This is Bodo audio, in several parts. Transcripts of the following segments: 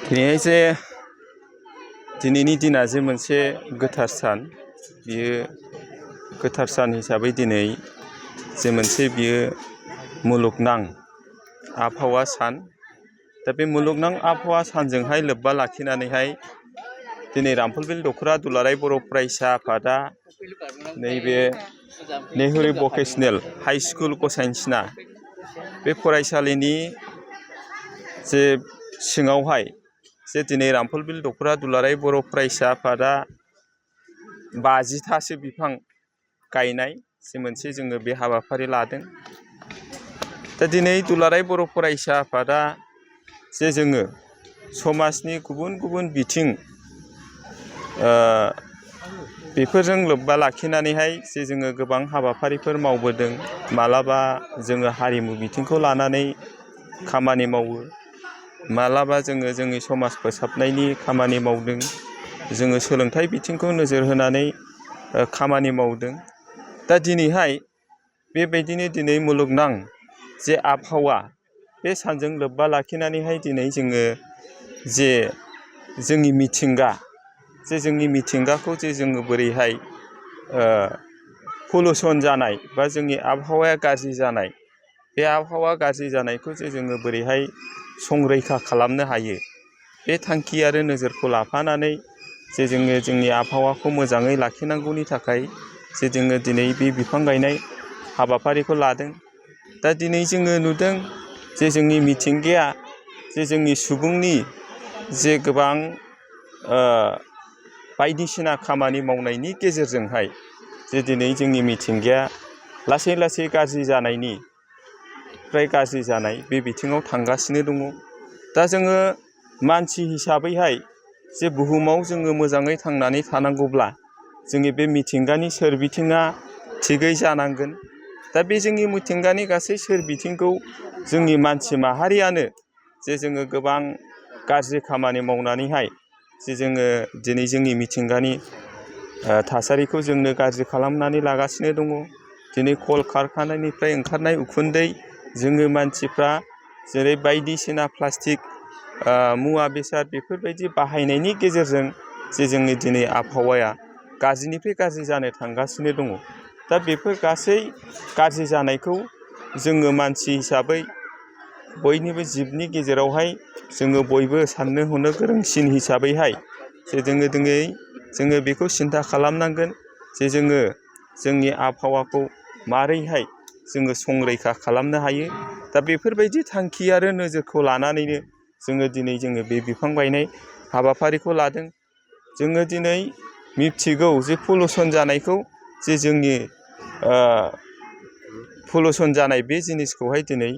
दिनैहाय जे दिनैनि दिना जे मोनसे गोथार सान, बियो गोथार सान हिसाबै दिनै जे मोनसे बियो मुलुगनां आबहावा सान। दा बे मुलुगनां आबहावा सानजोंहाय लोब्बा लाखिनानैहाय दिनै रामफलबिल दख'रा दुलाराय बर' फरायसा आफादा नैबे नेहुरु भकेसनेल हाइ स्कुल गसाइनसिना बे फरायसालिनि जे सिङावहाय जे दिनै रामफलबिल दख'रा दुलाराय बर' फरायसा आफादा 50थासो बिफां गायनाय जे मोनसे जोङो बे हाबाफारि लादों। दा दिनै दुलाराय बर' फरायसा आफादा जे जोङो समाजनि गुबुन गुबुन बिथिं बेफोरजों लोब्बा लाखिनानैहाय जे जोङो गोबां हाबाफारिफोर मावबोदों। मालाबा जोङो हारिमु बिथिंखौ लानानै खामानि मावो, मालाबा जोङो जोंनि समाज फोसाबनायनि खामानि मावदों, जोङो सोलोंथाइ बिथिंखौ नोजोर होनानै खामानि मावदों। दा दिनैहाय बेबायदिनो दिनै मुलुगनां जे आबहावा बे सानजों लोब्बा लाखिनानैहाय दिनै जोङो जे जोंनि मिथिंगा, जे जोंनि मिथिंगाखौ जे जोङो बोरैहाय पलुसन जानाय बा जोंनि आबहावाया गाज्रि जानाय, बे आबहावा गाज्रि जानायखौ जे जोङो बोरैहाय संरैखा खालामनो हायो, बे थांखि आरो नोजोरखौ लाफानानै जे जोङो जोंनि आबहावाखौ मोजाङै लाखिनांगौनि थाखाय जे जोङो दिनै बे बिफां गायनाय हाबाफारिखौ लादों। दा दिनै जोङो नुदों जे जोंनि मिथिंगाया जे जोंनि सुबुंनि जे गोबां बायदिसिना खामानि मावनायनि गेजेरजोंहाय जे दिनै जोंनि मिथिंगाया लासै लासै गाज्रि जानायनिफ्राय गाज्रि जानाय बे बिथिङाव थांगासिनो दङ। दा जोङो मानसि हिसाबैहाय जे बुहुमाव जोङो मोजाङै थांनानै थानांगौब्ला जोंनि बे मिथिंगानि सोरबिथिङा थिगै जानांगोन। दा बे जोंनि मिथिंगानि गासै सोरबिथिंखौ जोंनि मानसि माहारियानो जे जोङो गोबां गाज्रि खामानि मावनानैहाय जे जोङो दिनै जोंनि मिथिंगानि थासारिखौ जोंनो गाज्रि खालामनानै लागासिनो दङ। दिनै कल कारखानानिफ्राय ओंखारनाय उखुन्दै, जोङो मानसिफ्रा जेरै बायदिसिना प्लास्टिक मुवा बेसाद बेफोरबायदि बाहायनायनि गेजेरजों जे जोंनि दिनै आबहावाया गाज्रिनिफ्राय गाज्रि जानो थांगासिनो दङ। दा बेफोर गासै गाज्रि जानायखौ जोङो मानसि हिसाबै बयनिबो जिबनि गेजेरावहाय जोङो बयबो साननो हनो गोरोंसिन हिसाबैहाय जे जोङो बेखौ सिन्था खालामनांगोन जे जोङो जोंनि आबहावाखौ मारैहाय जोङो संरैखा खालामनो हायो। दा बेफोरबायदि थांखि आरो नोजोरखौ लानानैनो जोङो बे बिफां गायनाय हाबाफारिखौ लादों। जोङो दिनै मिथिगौ जे पलुसन जानायखौ, जे जोंनि पलुसन जानाय बे जिनिसखौहाय दिनै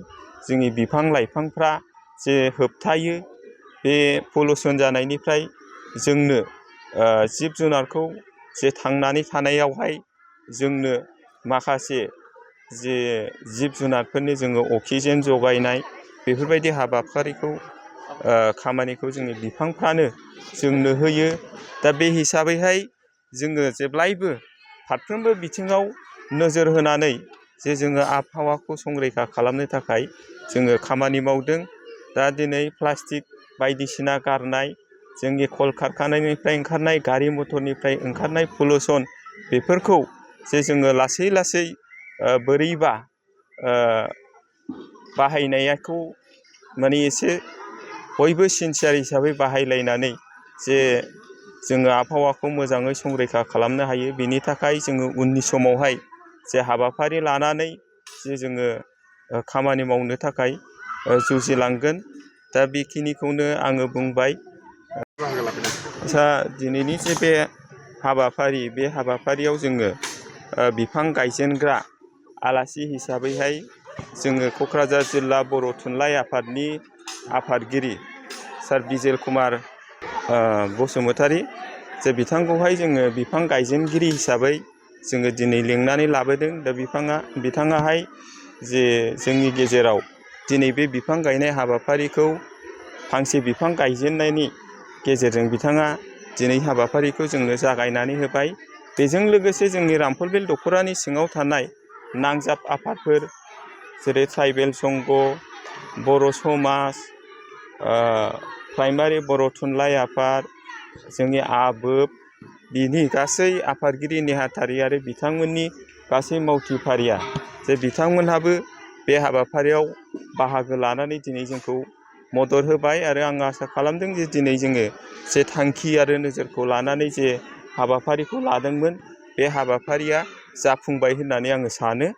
जोंनि बिफां लाइफांफ्रा जे होबथायो। बे पलुसन जानायनिफ्राय जोंनो जिब जुनारखौ जे थांनानै थानायावहाय जोंनो माखासे जे जिब जुनारफोरनि जोङो अक्सिजेन जगायनाय बेफोरबायदि हाबाफारिखौ खामानिखौ जोंनि बिफांफ्रानो जोंनो होयो। दा बे हिसाबैहाय जोङो जेब्लायबो फारफ्रोमबो बिथिङाव नोजोर होनानै जे जोङो आबहावाखौ संरैखा खालामनो थाखाय जोङो खामानि मावदों। दा दिनै प्लास्टिक बायदिसिना गारनाय, जोंनि कल कारखानानिफ्राय ओंखारनाय, गारि मथरनिफ्राय ओंखारनाय पलुसन, बेफोरखौ जे जोङो लासै लासै बोरैबा बाहायनायखौ माने एसे बयबो सिनसियार हिसाबै बाहायलायनानै जे जोङो आबहावाखौ मोजाङै संरैखा खालामनो हायो। बेनि थाखाय जोङो उननि समावहाय जे हाबाफारि लानानै जे जोङो खामानि मावनो थाखाय जुजिलांगोन। दा बेखिनिखौनो आङो बुंबाय। दिनैनि जे बे हाबाफारि, बे हाबाफारियाव जोङो बिफां गायजेनग्रा आलासि हिसाबैहाय जोङो क'क्राझार जिल्ला बर' थुनलाइ आफादनि आफादगिरि सार बिजेल कुमार बसुमतारी, जे बिथांखौहाय जोङो बिफां गायजेनगिरि हिसाबै जोङो दिनै लिंनानै लाबोदों। दा बिथाङाहाय जे जोंनि गेजेराव दिनै बे बिफां गायनाय हाबाफारिखौ फांसे बिफां गायजेननायनि गेजेरजों बिथाङा दिनै हाबाफारिखौ जोंनो जागायनानै होबाय। बेजों लोगोसे जोंनि रामफलबिल दख'रानि सिङाव थानाय नांजाब आफादफोर जेरै ट्राइबेल संघ, बर' समाज, प्राइमारि बर' थुनलाइ आफाद, जोंनि आबोब, बिनि गासै आफादगिरि नेहाथारि आरो बिथांमोननि गासै मावथिफारिया जे बिथांमोनहाबो बे हाबाफारियाव बाहागो लानानै दिनै जोंखौ मदद होबाय। आरो आं आसा खालामदों जे दिनै जोङो जे थांखि आरो नोजोरखौ लानानै जे हाबाफारिखौ लादोंमोन बे हाबाफारिया जाफुंबाय होननानै आङो सानो।